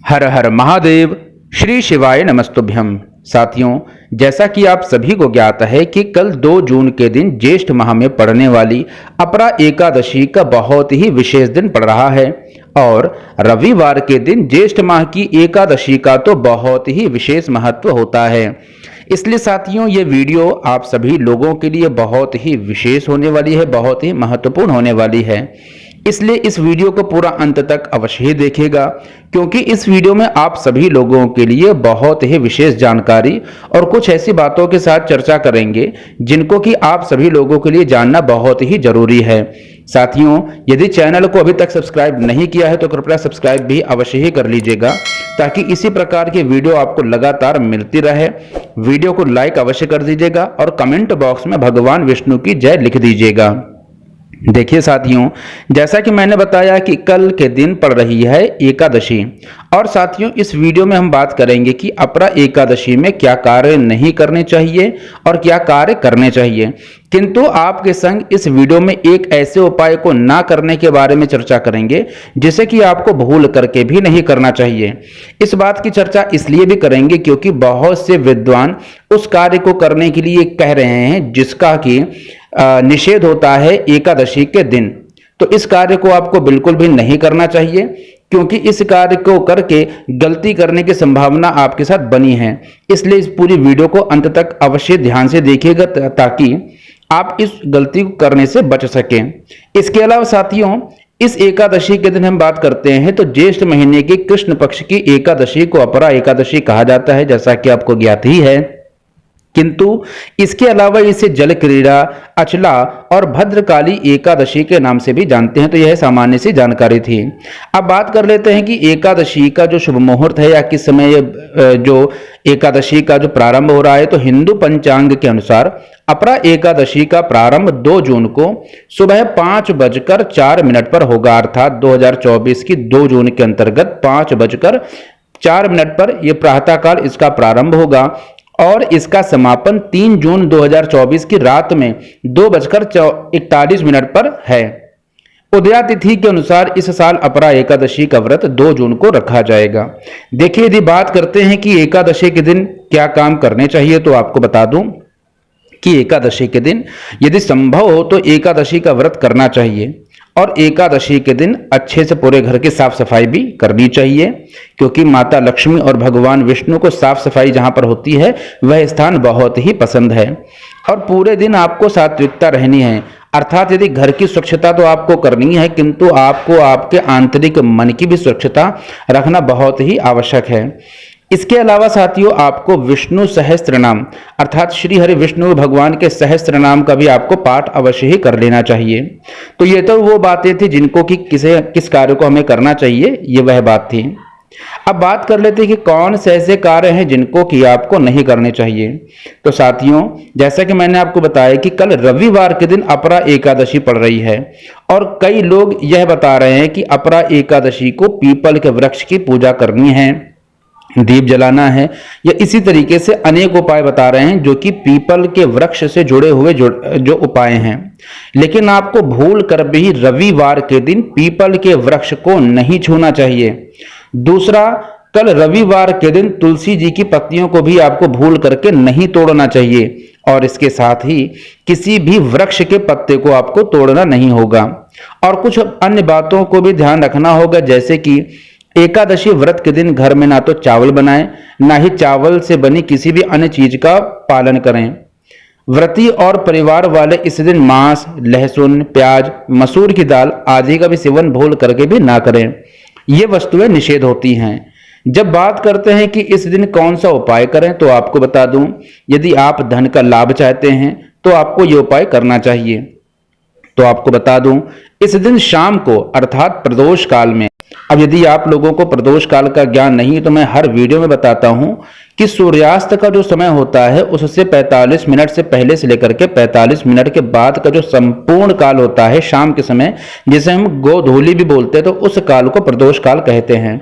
हर हर महादेव। श्री शिवाय नमस्तुभ्यम। साथियों, जैसा कि आप सभी को ज्ञात है कि कल 2 जून के दिन ज्येष्ठ माह में पड़ने वाली अपरा एकादशी का बहुत ही विशेष दिन पड़ रहा है और रविवार के दिन ज्येष्ठ माह की एकादशी का तो बहुत ही विशेष महत्व होता है। इसलिए साथियों, ये वीडियो आप सभी लोगों के लिए बहुत ही विशेष होने वाली है, बहुत ही महत्वपूर्ण होने वाली है। इसलिए इस वीडियो को पूरा अंत तक अवश्य ही देखिएगा, क्योंकि इस वीडियो में आप सभी लोगों के लिए बहुत ही विशेष जानकारी और कुछ ऐसी बातों के साथ चर्चा करेंगे जिनको कि आप सभी लोगों के लिए जानना बहुत ही जरूरी है। साथियों, यदि चैनल को अभी तक सब्सक्राइब नहीं किया है तो कृपया सब्सक्राइब भी अवश्य ही कर लीजिएगा, ताकि इसी प्रकार की वीडियो आपको लगातार मिलती रहे। वीडियो को लाइक अवश्य कर दीजिएगा और कमेंट बॉक्स में भगवान विष्णु की जय लिख दीजिएगा। देखिए साथियों, जैसा कि मैंने बताया कि कल के दिन पड़ रही है एकादशी, और साथियों इस वीडियो में हम बात करेंगे कि अपरा एकादशी में क्या कार्य नहीं करने चाहिए और क्या कार्य करने चाहिए। किंतु आपके संग इस वीडियो में एक ऐसे उपाय को ना करने के बारे में चर्चा करेंगे जिसे कि आपको भूल करके भी नहीं करना चाहिए। इस बात की चर्चा इसलिए भी करेंगे क्योंकि बहुत से विद्वान उस कार्य को करने के लिए कह रहे हैं जिसका कि निषेध होता है एकादशी के दिन। तो इस कार्य को आपको बिल्कुल भी नहीं करना चाहिए, क्योंकि इस कार्य को करके गलती करने की संभावना आपके साथ बनी है। इसलिए इस पूरी वीडियो को अंत तक अवश्य ध्यान से देखिएगा ताकि आप इस गलती को करने से बच सकें। इसके अलावा साथियों, इस एकादशी के दिन हम बात करते हैं तो ज्येष्ठ महीने की कृष्ण पक्ष की एकादशी को अपरा एकादशी कहा जाता है, जैसा कि आपको ज्ञात ही है। किंतु इसके अलावा इसे जल क्रीड़ा, अचला और भद्रकाली एकादशी के नाम से भी जानते हैं। तो यह सामान्य सी जानकारी थी। अब बात कर लेते हैं कि एकादशी का जो शुभ मुहूर्त है या किस समय जो एकादशी का जो प्रारंभ हो रहा है। तो हिंदू पंचांग के अनुसार अपरा एकादशी का प्रारंभ 2 जून को सुबह 5:04 पर होगा, अर्थात 2024 की 2 जून के अंतर्गत 5:04 पर यह प्रातःकाल इसका प्रारंभ होगा और इसका समापन 3 जून 2024 की रात में 2:41 पर है। उदया तिथि के अनुसार इस साल अपरा एकादशी का व्रत 2 जून को रखा जाएगा। देखिए, यदि बात करते हैं कि एकादशी के दिन क्या काम करने चाहिए, तो आपको बता दूं कि एकादशी के दिन यदि संभव हो तो एकादशी का व्रत करना चाहिए और एकादशी के दिन अच्छे से पूरे घर की साफ सफाई भी करनी चाहिए, क्योंकि माता लक्ष्मी और भगवान विष्णु को साफ सफाई जहां पर होती है वह स्थान बहुत ही पसंद है। और पूरे दिन आपको सात्विकता रहनी है, अर्थात यदि घर की स्वच्छता तो आपको करनी है, किंतु आपको आपके आंतरिक मन की भी स्वच्छता रखना बहुत ही आवश्यक है। इसके अलावा साथियों, आपको विष्णु सहस्त्र नाम अर्थात श्री हरि विष्णु भगवान के सहस्त्र नाम का भी आपको पाठ अवश्य ही कर लेना चाहिए। तो ये तो वो बातें थी जिनको कि किस कार्य को हमें करना चाहिए, ये वह बात थी। अब बात कर लेते हैं कि कौन से ऐसे कार्य हैं जिनको कि आपको नहीं करने चाहिए। तो साथियों, जैसा कि मैंने आपको बताया कि कल रविवार के दिन अपरा एकादशी पड़ रही है और कई लोग यह बता रहे हैं कि अपरा एकादशी को पीपल के वृक्ष की पूजा करनी है, दीप जलाना है, या इसी तरीके से अनेक उपाय बता रहे हैं जो कि पीपल के वृक्ष से जुड़े हुए जो उपाय हैं। लेकिन आपको भूल कर भी रविवार के दिन पीपल के वृक्ष को नहीं छूना चाहिए। दूसरा, कल रविवार के दिन तुलसी जी की पत्तियों को भी आपको भूल करके नहीं तोड़ना चाहिए और इसके साथ ही किसी भी वृक्ष के पत्ते को आपको तोड़ना नहीं होगा। और कुछ अन्य बातों को भी ध्यान रखना होगा, जैसे कि एकादशी व्रत के दिन घर में ना तो चावल बनाएं, ना ही चावल से बनी किसी भी अन्य चीज का पालन करें। व्रती और परिवार वाले इस दिन मांस, लहसुन, प्याज, मसूर की दाल आदि का भी सेवन भूल करके भी ना करें। ये वस्तुएं निषेध होती हैं। जब बात करते हैं कि इस दिन कौन सा उपाय करें, तो आपको बता दूं, यदि आप धन का लाभ चाहते हैं तो आपको ये उपाय करना चाहिए। तो आपको बता दूं, इस दिन शाम को अर्थात प्रदोष काल में, अब यदि आप लोगों को प्रदोष काल का ज्ञान नहीं तो मैं हर वीडियो में बताता हूं कि सूर्यास्त का जो समय होता है उससे 45 मिनट से पहले से लेकर के 45 मिनट के बाद का जो संपूर्ण काल होता है शाम के समय, जिसे हम गोधूली भी बोलते हैं, तो उस काल को प्रदोष काल कहते हैं।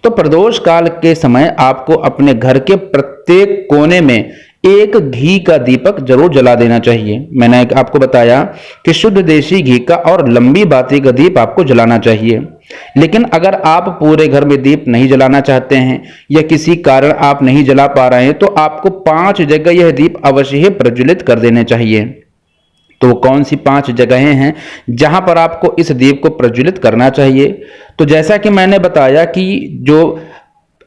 तो प्रदोष काल के समय आपको अपने घर के प्रत्येक कोने में एक घी का दीपक जरूर जला देना चाहिए। मैंने आपको बताया कि शुद्ध देशी घी का और लंबी बाती का दीप आपको जलाना चाहिए। लेकिन अगर आप पूरे घर में दीप नहीं जलाना चाहते हैं या किसी कारण आप नहीं जला पा रहे हैं, तो आपको 5 जगह यह दीप अवश्य ही प्रज्वलित कर देने चाहिए। तो कौन सी 5 जगहें हैं जहां पर आपको इस दीप को प्रज्वलित करना चाहिए? तो जैसा कि मैंने बताया कि जो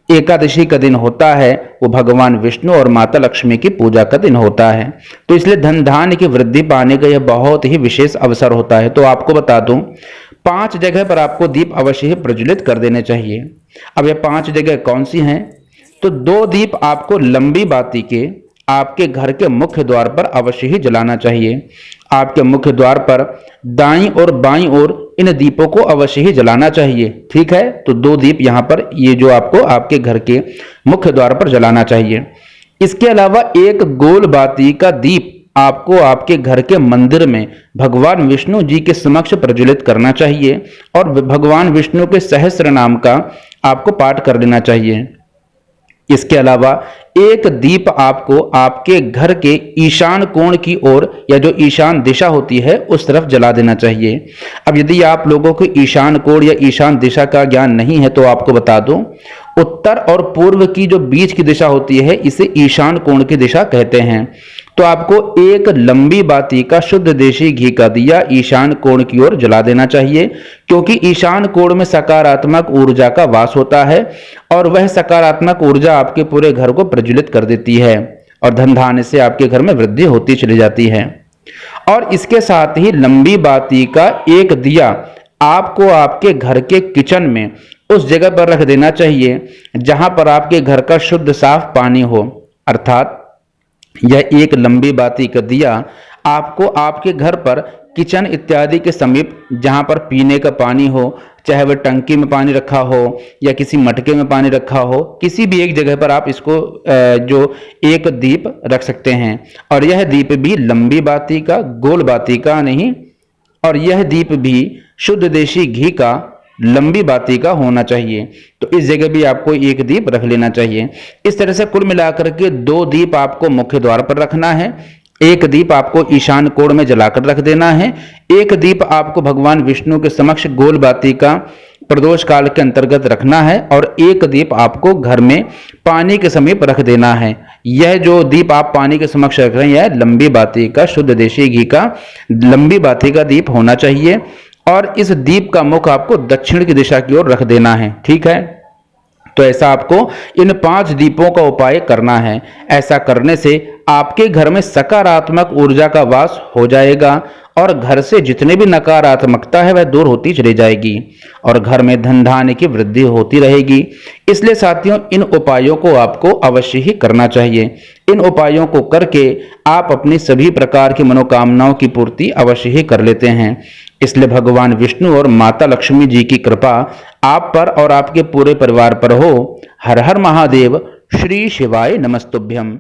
एकादशी का दिन होता है वो भगवान विष्णु और माता लक्ष्मी की पूजा का दिन होता है, तो इसलिए धन धान्य की वृद्धि पाने का यह बहुत ही विशेष अवसर होता है। तो आपको बता दूं, 5 जगह पर आपको दीप अवश्य ही प्रज्वलित कर देने चाहिए। अब ये 5 जगह कौन सी हैं? तो 2 दीप आपको लंबी बाती के आपके घर के मुख्य द्वार पर अवश्य ही जलाना चाहिए। आपके मुख्य द्वार पर दाईं और बाईं ओर इन दीपों को अवश्य ही जलाना चाहिए। ठीक है, तो 2 दीप यहाँ पर ये जो आपको आपके घर के मुख्य द्वार पर जलाना चाहिए। इसके अलावा एक गोल बाती का दीप आपको आपके घर के मंदिर में भगवान विष्णु जी के समक्ष प्रज्वलित करना चाहिए और भगवान विष्णु के सहस्त्र नाम का आपको पाठ कर लेना चाहिए। इसके अलावा एक दीप आपको आपके घर के ईशान कोण की ओर या जो ईशान दिशा होती है उस तरफ जला देना चाहिए। अब यदि आप लोगों को ईशान कोण या ईशान दिशा का ज्ञान नहीं है तो आपको बता दूं, उत्तर और पूर्व की जो बीच की दिशा होती है इसे ईशान कोण की दिशा कहते हैं। तो आपको एक लंबी बाती का शुद्ध देशी घी का दिया ईशान कोण की ओर जला देना चाहिए, क्योंकि ईशान कोण में सकारात्मक ऊर्जा का वास होता है और वह सकारात्मक ऊर्जा आपके पूरे घर को प्रज्वलित कर देती है और धन धान्य से आपके घर में वृद्धि होती चली जाती है। और इसके साथ ही लंबी बाती का एक दिया आपको आपके घर के किचन में उस जगह पर रख देना चाहिए जहां पर आपके घर का शुद्ध साफ पानी हो। अर्थात यह एक लंबी बाती का दिया आपको आपके घर पर किचन इत्यादि के समीप जहां पर पीने का पानी हो, चाहे वह टंकी में पानी रखा हो या किसी मटके में पानी रखा हो, किसी भी एक जगह पर आप इसको जो एक दीप रख सकते हैं। और यह दीप भी लंबी बाती का, गोल बाती का नहीं, और यह दीप भी शुद्ध देशी घी का लंबी बाती का होना चाहिए। तो इस जगह भी आपको एक दीप रख लेना चाहिए। इस तरह से कुल मिलाकर के 2 दीप आपको मुख्य द्वार पर रखना है, एक दीप आपको ईशान कोण में जलाकर रख देना है, एक दीप आपको भगवान विष्णु के समक्ष गोल बाती का प्रदोष काल के अंतर्गत रखना है और एक दीप आपको घर में पानी के समीप रख देना है। यह जो दीप आप पानी के समक्ष रख रहे हैं यह लंबी बाती का, शुद्ध देशी घी का लंबी बाती का दीप होना चाहिए और इस दीप का मुख आपको दक्षिण की दिशा की ओर रख देना है। ठीक है, तो ऐसा आपको इन 5 दीपों का उपाय करना है। ऐसा करने से आपके घर में सकारात्मक ऊर्जा का वास हो जाएगा और घर से जितने भी नकारात्मकता है वह दूर होती चली जाएगी और घर में धन धान्य की वृद्धि होती रहेगी। इसलिए साथियों, इन उपायों को आपको अवश्य ही करना चाहिए। इन उपायों को करके आप अपनी सभी प्रकार की मनोकामनाओं की पूर्ति अवश्य ही कर लेते हैं। इसलिए भगवान विष्णु और माता लक्ष्मी जी की कृपा आप पर और आपके पूरे परिवार पर हो। हर हर महादेव। श्री शिवाय नमस्तुभ्यम।